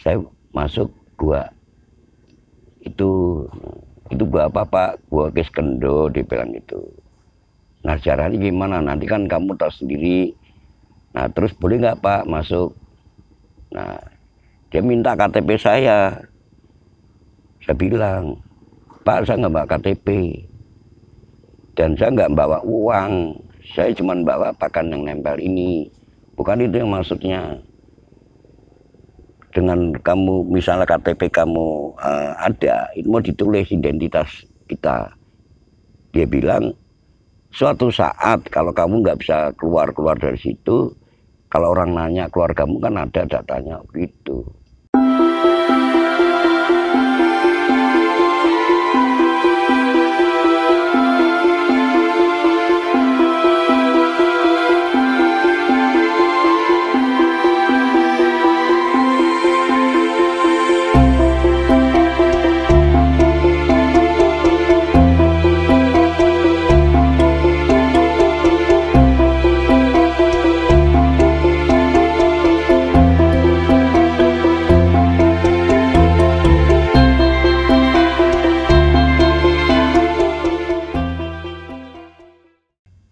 Saya masuk gua itu gua apa Pak? Gua Kis Kendo, dia bilang gitu. Nah caranya gimana? Nanti kan kamu tahu sendiri. Nah terus boleh nggak Pak masuk? Nah dia minta KTP saya. Saya bilang, Pak saya nggak bawa KTP. Dan saya nggak bawa uang. Saya cuma bawa pakan yang nempel ini. Bukan itu yang maksudnya. Dengan kamu misalnya KTP kamu ada, itu mau ditulis identitas kita. Dia bilang, suatu saat kalau kamu nggak bisa keluar dari situ, kalau orang nanya keluargamu kan ada datanya gitu.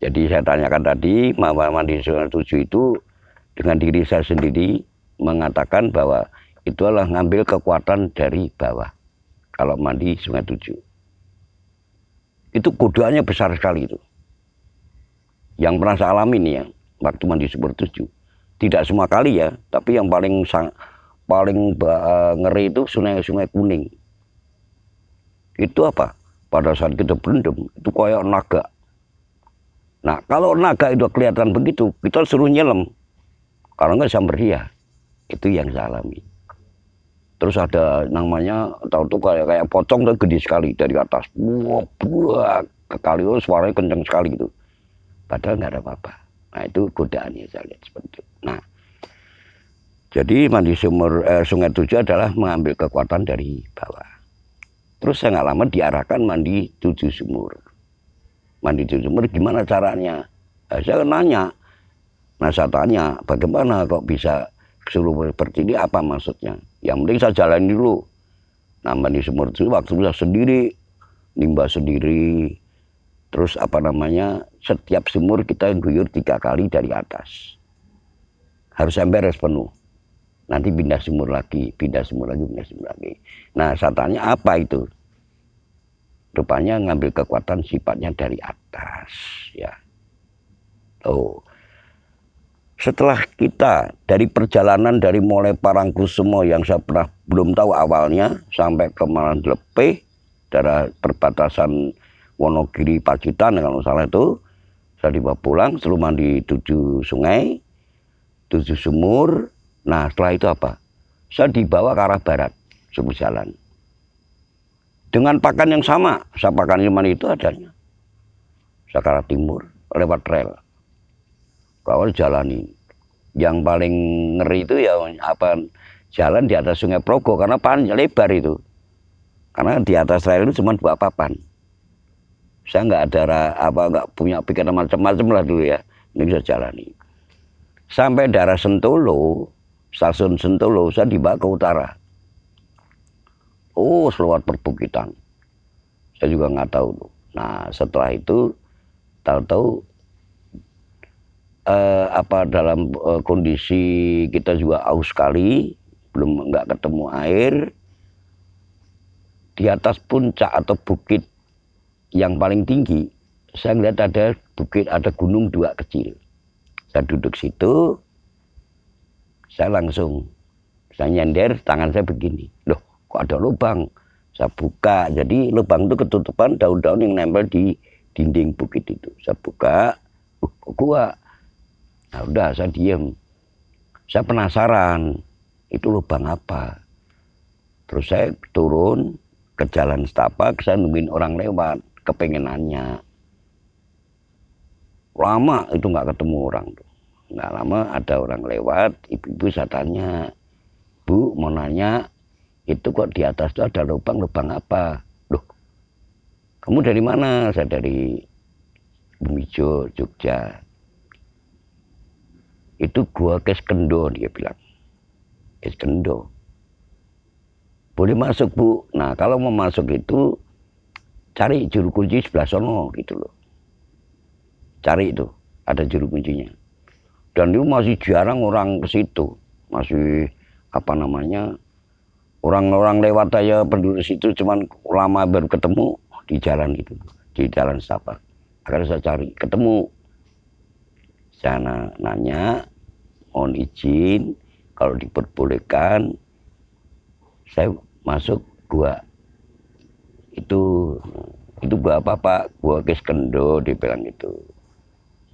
Jadi saya tanyakan tadi, mandi Sungai Tujuh itu dengan diri saya sendiri mengatakan bahwa itu adalah ngambil kekuatan dari bawah. Kalau mandi Sungai Tujuh. Itu godaannya besar sekali itu. Yang pernah saya alami nih ya, waktu mandi Sumur Tujuh. Tidak semua kali ya, tapi yang paling ngeri itu sungai Kuning. Itu apa? Pada saat kita berendam, itu kayak naga. Nah, kalau naga itu kelihatan begitu, kita suruh nyelam. Kalau nggak sambar dia. Itu yang saya alami. Terus ada namanya, tahu tuh kayak pocong tuh gede sekali dari atas. Wah, kekali itu suaranya kencang sekali gitu. Padahal nggak ada apa-apa. Nah, itu godaannya saya lihat seperti itu. Nah, jadi mandi Sungai Tujuh adalah mengambil kekuatan dari bawah. Terus saya nggak lama diarahkan mandi 7 sumur. Mandi 7 sumur gimana caranya? Nah, saya nanya. Nah saya tanya bagaimana kok bisa suruh seperti ini, apa maksudnya? Yang penting saya jalani dulu. Nah mandi sumur itu waktu saya sendiri, limbah sendiri. Terus apa namanya, setiap sumur kita guyur 3 kali dari atas. Harus sampai beres penuh. Nanti pindah sumur lagi, pindah sumur lagi, pindah sumur lagi. Nah saya tanya apa itu? Rupanya ngambil kekuatan sifatnya dari atas, ya. Oh, setelah kita dari perjalanan dari mulai Parangkusumo yang saya pernah belum tahu awalnya sampai ke Malanlepe, daerah perbatasan Wonogiri Pacitan kalau salah itu, saya dibawa pulang setelah mandi 7 sungai, 7 sumur. Nah setelah itu apa? Saya dibawa ke arah barat, sebuah jalan. Dengan pakan yang sama, saya pakan Ilman itu adanya. Saya ke arah timur, lewat rel. Kalau jalani. Yang paling ngeri itu ya apa, jalan di atas Sungai Progo karena panjang lebar itu. Karena di atas rel itu cuma 2 papan. Saya nggak punya pikiran macam-macam lah dulu ya. Ini bisa jalani. Sampai daerah Sentolo, stasiun Sentolo, saya dibawa ke utara. Oh, lewat perbukitan. Saya juga nggak tahu. Nah, setelah itu tahu-tahu dalam kondisi kita juga aus sekali, nggak ketemu air. Di atas puncak atau bukit yang paling tinggi, saya melihat ada bukit, ada gunung 2 kecil. Saya duduk situ, saya nyender, tangan saya begini. Loh, kok ada lubang? Saya buka, jadi lubang itu ketutupan daun-daun yang nempel di dinding bukit itu. Saya buka, kok gua? Nah udah, saya diem. Saya penasaran, itu lubang apa? Terus saya turun ke jalan setapak, saya nungguin orang lewat, kepengen nanya. Lama itu nggak ketemu orang tuh. Nggak lama ada orang lewat, ibu-ibu saya tanya, Bu mau nanya, itu kok di atas itu ada lubang apa? Loh, kamu dari mana? Saya dari Bumijo, Jogja. Itu gua Kis Kendo, dia bilang. Kis Kendo. boleh masuk Bu. Nah kalau mau masuk itu cari juru kunci sebelah sono gitu loh. Cari itu, ada juru kuncinya. Dan itu masih jarang orang ke situ. Masih apa namanya, orang-orang lewat aja penduduk situ cuman lama baru ketemu di jalan itu, di jalan setapak. Akhirnya saya cari, ketemu. Sana nanya, mohon izin, kalau diperbolehkan, saya masuk gua. Itu gua apa Pak? Gua Kiskendo, dia bilang gitu.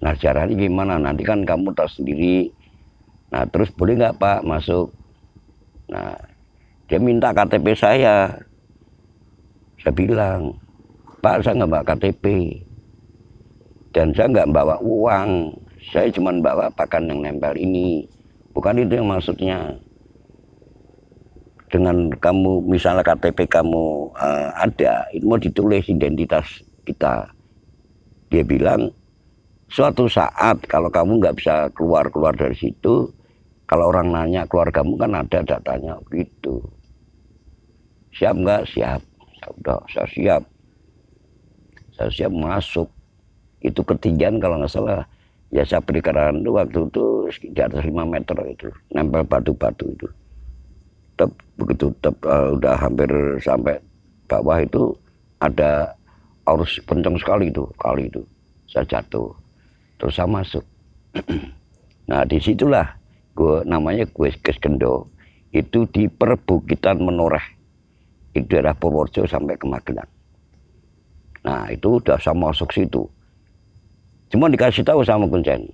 Nah caranya gimana? Nanti kan kamu tahu sendiri. Nah terus boleh nggak Pak masuk? Nah dia minta KTP saya. Saya bilang, Pak saya nggak bawa KTP. Dan saya nggak bawa uang. Saya cuma bawa pakan yang nempel ini. Bukan itu yang maksudnya. Dengan kamu misalnya KTP kamu ada, itu mau ditulis identitas kita. Dia bilang, suatu saat kalau kamu nggak bisa keluar dari situ, kalau orang nanya keluargamu kan ada datanya gitu. Siap nggak? Siap. Udah, saya siap. Saya siap masuk. Itu ketinggian kalau nggak salah, ya saya perkiraan itu waktu itu di atas 5 meter itu, nempel batu-batu itu. Begitu udah hampir sampai bawah itu ada arus kencang sekali itu, kali itu. Saya jatuh. Terus saya masuk. Nah disitulah namanya gue Kiskendo, itu di perbukitan Menoreh, di daerah Purworejo sampai ke Magelang. Nah itu udah saya masuk situ. Cuma dikasih tahu sama Kuncen.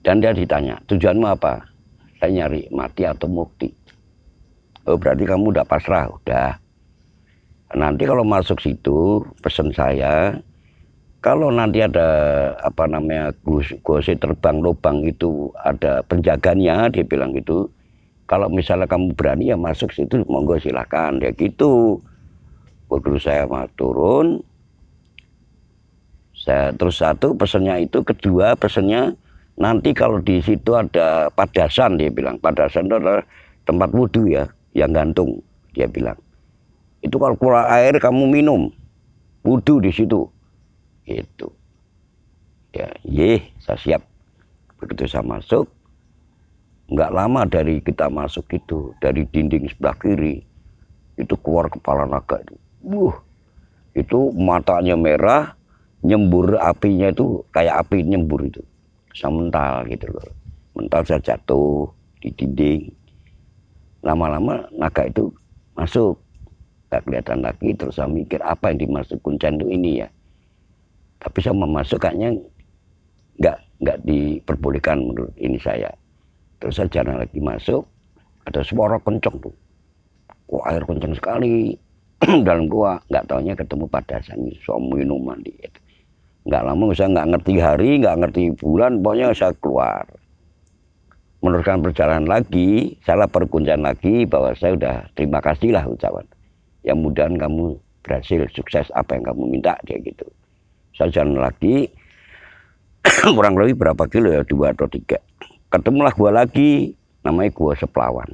Dan dia ditanya, tujuanmu apa? Saya nyari mati atau mukti. Oh berarti kamu udah pasrah, udah. Nanti kalau masuk situ, pesan saya, kalau nanti ada apa namanya gose terbang lubang itu ada penjaganya, dia bilang gitu. Kalau misalnya kamu berani ya masuk situ, monggo silakan, dia gitu. Begitu saya mau turun, saya terus satu pesannya itu, kedua pesannya nanti kalau di situ ada padasan, dia bilang. Padasan itu adalah tempat wudhu ya, yang gantung, dia bilang. Itu kalau keluar air kamu minum, wudhu di situ. Itu. Ya, saya siap. Begitu saya masuk, nggak lama dari kita masuk itu, dari dinding sebelah kiri, itu keluar kepala naga itu. Itu matanya merah, nyembur apinya itu kayak api nyembur itu. Saya mental gitu loh. Mental saya jatuh di dinding. Lama-lama naga itu masuk. Gak kelihatan lagi, terus saya mikir apa yang dimaksud Kuncen itu ini ya. Tapi saya mau masuk kayaknya nggak diperbolehkan menurut ini saya. Terus saya jalan lagi masuk, ada suara kenceng tuh. Kok air kenceng sekali dalam gua, nggak taunya ketemu padasan, so minuman di itu. Nggak lama saya nggak ngerti hari, nggak ngerti bulan, pokoknya saya keluar. Meneruskan perjalanan lagi, saya lapor Kuncen lagi bahwa saya udah terima kasih lah ucapan. Yang mudahan kamu berhasil, sukses apa yang kamu minta, dia gitu. Saya jalan lagi, kurang lebih berapa kilo ya, 2 atau 3. Ketemulah gua lagi, namanya Gua Seplawan.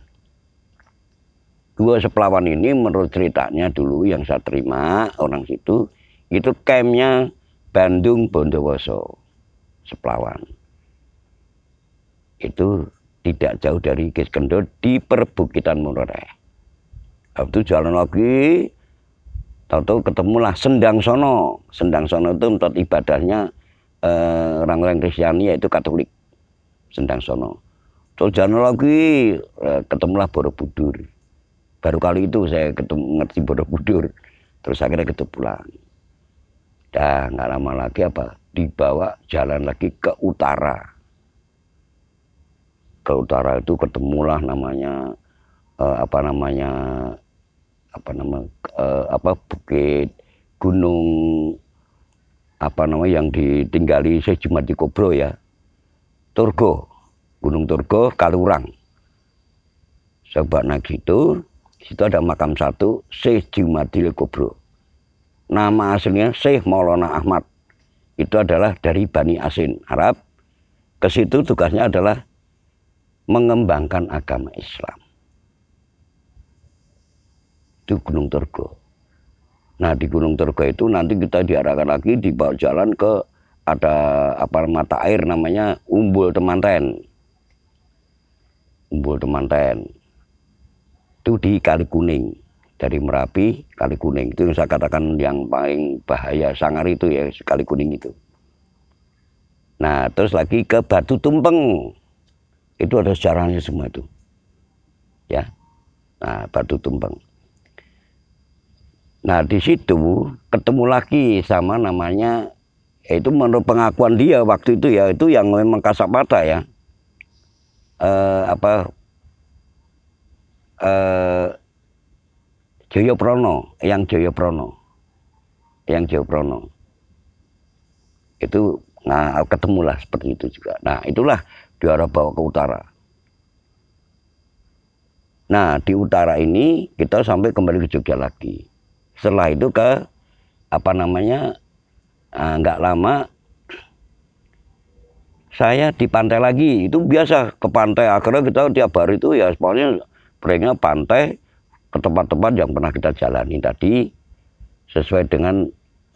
Gua Seplawan ini menurut ceritanya dulu yang saya terima orang situ, itu campnya Bandung Bondowoso, Seplawan. Itu tidak jauh dari Kiskendo di perbukitan Menoreh. Habis itu jalan lagi, tahu-tahu ketemulah Sendang Sono. Sendang Sono itu untuk ibadahnya orang-orang Kristiani, yaitu Katolik. Sendang Sono. Terus jalan lagi, ketemulah Borobudur. Baru kali itu saya ngerti Borobudur. Terus akhirnya kita pulang. Dan nggak lama lagi dibawa jalan lagi ke utara. Ke utara itu ketemulah namanya bukit gunung yang ditinggali Syekh Jumadi Kobro ya, Turgo, Gunung Turgo Kalurang. Coba naik situ ada makam satu Syekh Jumadi Kobro. Nama aslinya Syekh Maulana Ahmad. Itu adalah dari Bani Asin Arab. Ke situ tugasnya adalah mengembangkan agama Islam. itu Gunung Tergo. Nah di Gunung Tergo itu nanti kita diarahkan lagi dibawa jalan ke ada apa mata air namanya Umbul Temanten. Umbul Temanten itu di Kali Kuning, dari Merapi Kali Kuning itu yang saya katakan yang paling bahaya sangar itu ya Kali Kuning itu. Nah terus lagi ke Batu Tumpeng, itu ada sejarahnya semua itu ya. Nah Batu Tumpeng. Nah di situ ketemu lagi sama namanya, itu menurut pengakuan dia waktu itu ya, itu yang memang kasat mata ya, Joyoprono, yang Joyoprono itu. Nah ketemulah seperti itu juga. Nah itulah diarah bawa ke utara. Nah di utara ini kita sampai kembali ke Jogja lagi. Setelah itu ke apa namanya, nggak lama saya di pantai lagi. Itu biasa ke pantai, akhirnya kita tiap hari itu ya pokoknya breaknya pantai ke tempat-tempat yang pernah kita jalani tadi, sesuai dengan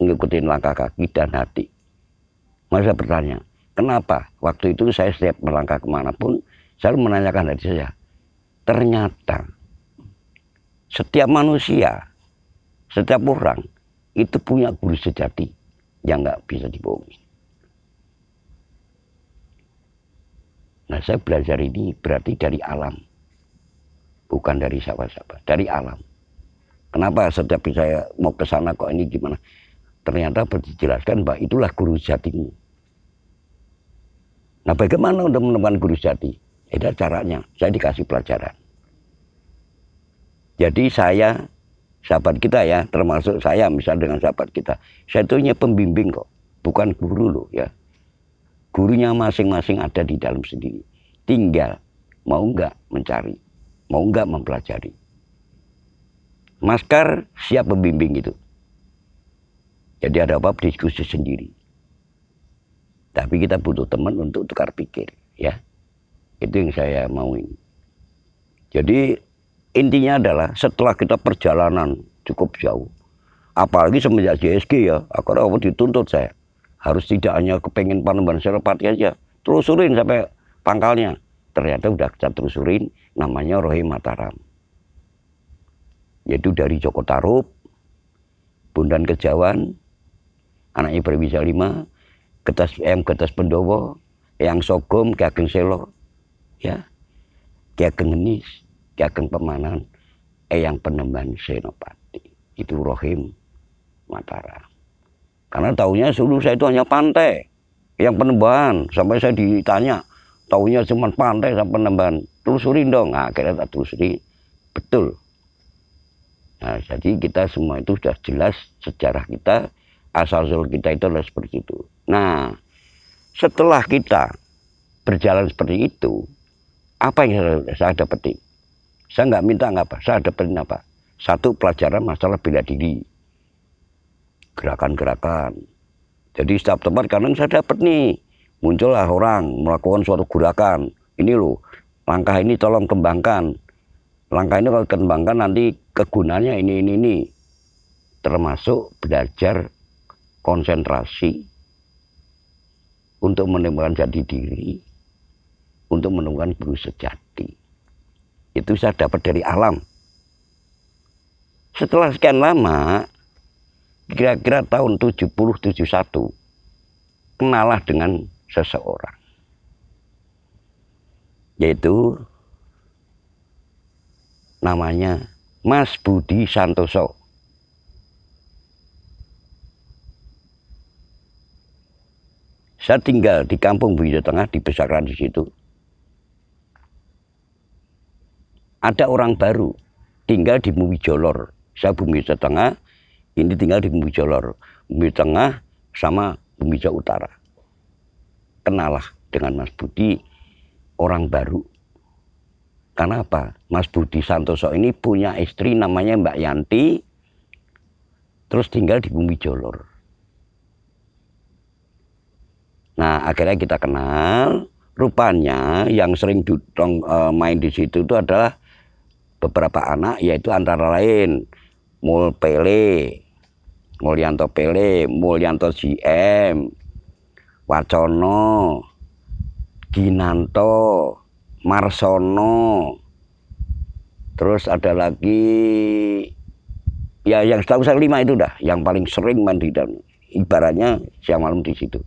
ngikutin langkah kaki dan hati. Masa bertanya, kenapa waktu itu saya setiap melangkah kemanapun saya menanyakan hati saya, ternyata setiap manusia, setiap orang itu punya guru sejati yang nggak bisa dibohongi. Nah saya belajar ini berarti dari alam, bukan dari siapa-siapa, dari alam. Kenapa setiap saya mau ke sana kok ini gimana? Ternyata dijelaskan bahwa itulah guru sejatimu. Nah bagaimana untuk menemukan guru sejati? Ada caranya, saya dikasih pelajaran. Jadi saya, sahabat kita ya, termasuk saya misal dengan sahabat kita, saya itu hanya pembimbing kok, bukan guru loh ya. Gurunya masing-masing ada di dalam sendiri. Tinggal mau nggak mencari, mau nggak mempelajari. Maskar siap pembimbing itu. Jadi ada apa diskusi sendiri. Tapi kita butuh teman untuk tukar pikir ya. Itu yang saya mauin. Jadi intinya adalah setelah kita perjalanan cukup jauh, apalagi semenjak JSG ya, akhirnya dituntut saya harus tidak hanya kepengen Panembahan Senopati aja, telusurin sampai pangkalnya. Ternyata udah kita telusurin, namanya Rohim Mataram. Yaitu dari Joko Tarub, Bondan Kejawan, anaknya Brawijaya V, Getas Pendowo, Eyang Sogom, Ki Ageng Selo, ya, Ki Ageng Genis, Ki Ageng Pemanan, Eyang Panembahan Senopati. Itu Rohim Mataram. Karena tahunya dulu saya itu hanya pantai, yang Panembahan. Sampai saya ditanya, tahunya cuma pantai sama Panembahan. Telusurin dong. Nah, akhirnya tak telusuri, betul. Nah, jadi kita semua itu sudah jelas sejarah kita, asal-usul kita itu adalah seperti itu. Nah, setelah kita berjalan seperti itu, apa yang saya dapetin? Saya nggak minta apa, saya dapetin apa? Satu, pelajaran masalah bela diri. Gerakan-gerakan. Jadi setiap tempat kadang saya dapat nih, muncullah orang melakukan suatu gerakan. Ini loh, langkah ini tolong kembangkan. Langkah ini kalau kembangkan nanti kegunaannya ini. Termasuk belajar konsentrasi untuk menemukan jati diri, untuk menemukan guru sejati. Itu saya dapat dari alam. Setelah sekian lama, kira-kira tahun 70-71, kenalah dengan seseorang. Yaitu namanya Mas Budi Santoso. Saya tinggal di Kampung Bumi Tengah, dibesarkan di situ. Ada orang baru tinggal di Bumi Jolor. Saya Bumi Tengah, ini tinggal di Bumi Jolor. Bumi Tengah sama Bumi Jawa Utara. Kenalah dengan Mas Budi, orang baru. Karena apa? Mas Budi Santoso ini punya istri namanya Mbak Yanti, terus tinggal di Bumi Jolor. Nah, akhirnya kita kenal. Rupanya yang sering main di situ itu adalah beberapa anak, yaitu antara lain Mul Pele, Mulyanto Pele, Mulyanto JM, Wacono, Ginanto, Marsono, terus ada lagi ya yang setahu saya 5 itu dah yang paling sering main di dalam, ibaratnya siang malam di situ.